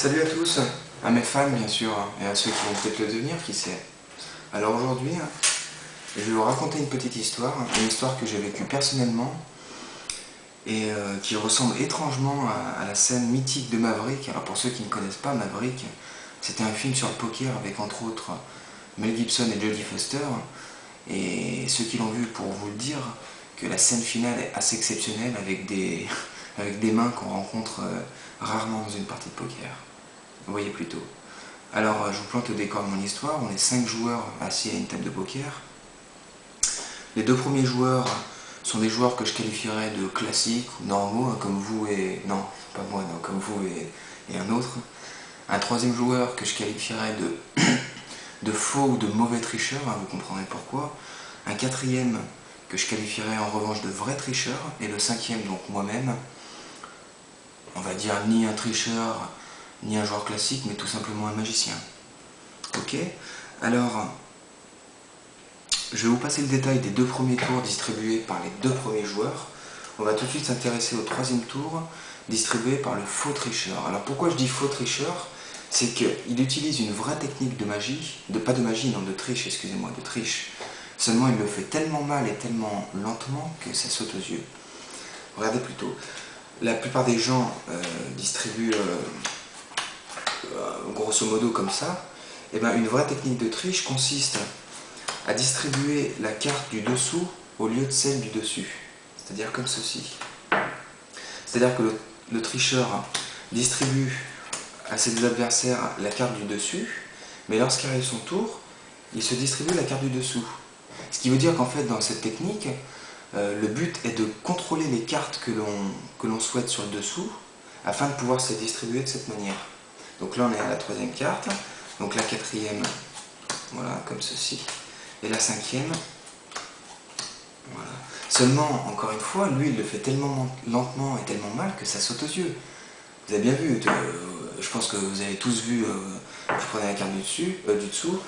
Salut à tous, à mes fans bien sûr, et à ceux qui vont peut-être le devenir, qui sait. Alors aujourd'hui, je vais vous raconter une petite histoire, une histoire que j'ai vécue personnellement, et qui ressemble étrangement à la scène mythique de Maverick. Alors pour ceux qui ne connaissent pas Maverick, c'était un film sur le poker avec entre autres Mel Gibson et Jodie Foster, et ceux qui l'ont vu pourront vous le dire, que la scène finale est assez exceptionnelle avec des, avec des mains qu'on rencontre rarement dans une partie de poker. Vous voyez plutôt. Alors, je vous plante le décor de mon histoire. On est 5 joueurs assis à une table de poker. Les 2 premiers joueurs sont des joueurs que je qualifierais de classiques ou normaux, comme vous et... Non, pas moi, non, comme vous et un autre. Un 3e joueur que je qualifierais de faux ou de mauvais tricheur, vous comprendrez pourquoi. Un 4e que je qualifierais en revanche de vrai tricheur. Et le 5e, donc moi-même, on va dire ni un tricheur, ni un joueur classique, mais tout simplement un magicien. Ok? Alors, je vais vous passer le détail des 2 premiers tours distribués par les 2 premiers joueurs. On va tout de suite s'intéresser au 3e tour, distribué par le faux tricheur. Alors pourquoi je dis faux tricheur? C'est qu'il utilise une vraie technique de magie, pas de magie, non, de triche, excusez-moi, de triche. Seulement il le fait tellement mal et tellement lentement que ça saute aux yeux. Regardez plutôt. La plupart des gens distribuent grosso modo comme ça. Et bien une vraie technique de triche consiste à distribuer la carte du dessous au lieu de celle du dessus. C'est-à-dire comme ceci. C'est-à-dire que le tricheur distribue à ses adversaires la carte du dessus, mais lorsqu'arrive son tour, il se distribue la carte du dessous. Ce qui veut dire qu'en fait dans cette technique, le but est de contrôler les cartes que l'on souhaite sur le dessous, afin de pouvoir se distribuer de cette manière. Donc là on est à la 3e carte, donc la 4e, voilà, comme ceci, et la 5e, voilà. Seulement, encore une fois, lui il le fait tellement lentement et tellement mal que ça saute aux yeux. Vous avez bien vu, je pense que vous avez tous vu, je prenais la carte du dessous,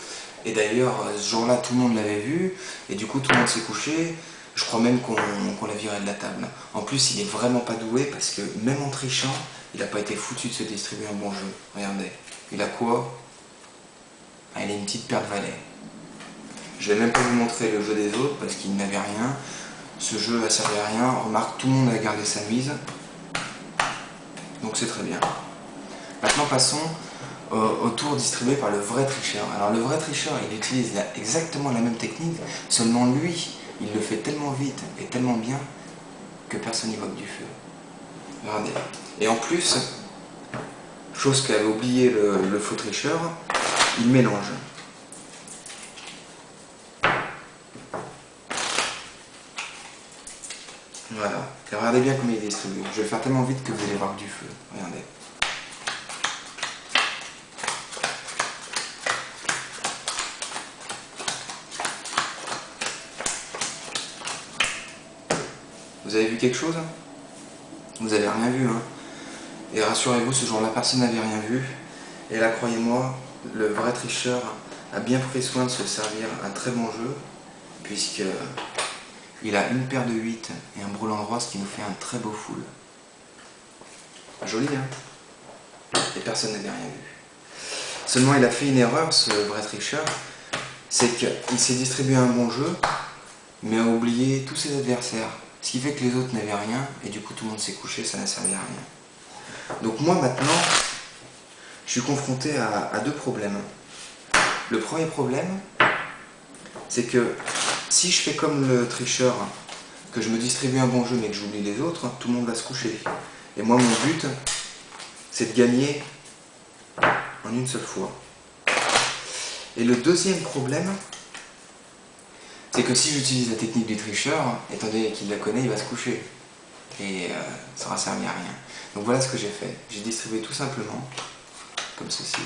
et d'ailleurs ce jour-là tout le monde l'avait vu, et du coup tout le monde s'est couché. Je crois même qu'on l'a viré de la table. En plus, il est vraiment pas doué parce que même en trichant, il n'a pas été foutu de se distribuer un bon jeu. Regardez. Il a quoi? Ah, il a une petite paire de valets. Je vais même pas vous montrer le jeu des autres parce qu'il n'avait rien. Ce jeu a servi à rien. Remarque, tout le monde a gardé sa mise. Donc c'est très bien. Maintenant, passons au tour distribué par le vrai tricheur. Alors le vrai tricheur, il utilise exactement la même technique, seulement lui, il le fait tellement vite et tellement bien que personne n'y voit que du feu. Regardez. Et en plus, chose qu'avait oublié le faux tricheur, il mélange. Voilà. Et regardez bien comment il est distribué. Je vais faire tellement vite que vous allez voir que du feu. Regardez. Vous avez vu quelque chose? Vous n'avez rien vu, hein? Et rassurez-vous, ce jour-là, personne n'avait rien vu. Et là, croyez-moi, le vrai tricheur a bien pris soin de se servir un très bon jeu, puisqu'il a une paire de 8 et un brelan droit, ce qui nous fait un très beau full. Joli, hein? Et personne n'avait rien vu. Seulement, il a fait une erreur, ce vrai tricheur, c'est qu'il s'est distribué un bon jeu, mais a oublié tous ses adversaires. Ce qui fait que les autres n'avaient rien, et du coup tout le monde s'est couché, ça n'a servi à rien. Donc moi maintenant, je suis confronté à 2 problèmes. Le premier problème, c'est que si je fais comme le tricheur, que je me distribue un bon jeu mais que j'oublie les autres, tout le monde va se coucher. Et moi mon but, c'est de gagner en une seule fois. Et le deuxième problème, c'est que si j'utilise la technique du tricheur, étant donné qu'il la connaît, il va se coucher. Et ça n'aura servi à rien. Donc voilà ce que j'ai fait. J'ai distribué tout simplement, comme ceci.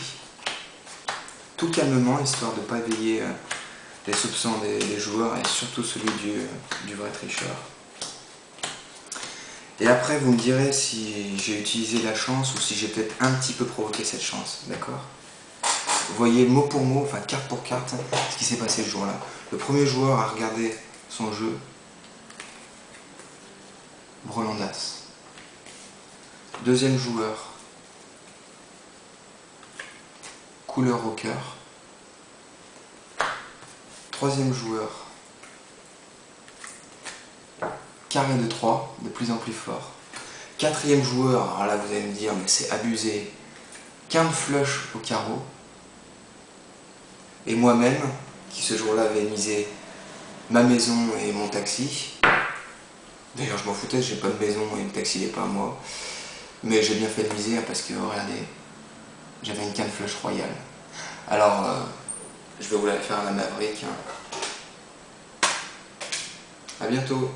Tout calmement, histoire de ne pas éveiller les soupçons des joueurs, et surtout celui du vrai tricheur. Et après, vous me direz si j'ai utilisé la chance ou si j'ai peut-être un petit peu provoqué cette chance, d'accord? Vous voyez mot pour mot, enfin carte pour carte, ce qui s'est passé le jour-là. Le premier joueur a regardé son jeu, brelan d'as. Deuxième joueur, couleur au cœur. Troisième joueur, carré de 3, de plus en plus fort. Quatrième joueur, alors là vous allez me dire, mais c'est abusé, quinte flush au carreau. Et moi-même, qui ce jour-là avait misé ma maison et mon taxi. D'ailleurs je m'en foutais, j'ai pas de maison et le taxi n'est pas à moi. Mais j'ai bien fait de miser parce que, regardez, j'avais une canne flush royale. Alors, je vais vous la faire à la Maverick. À bientôt.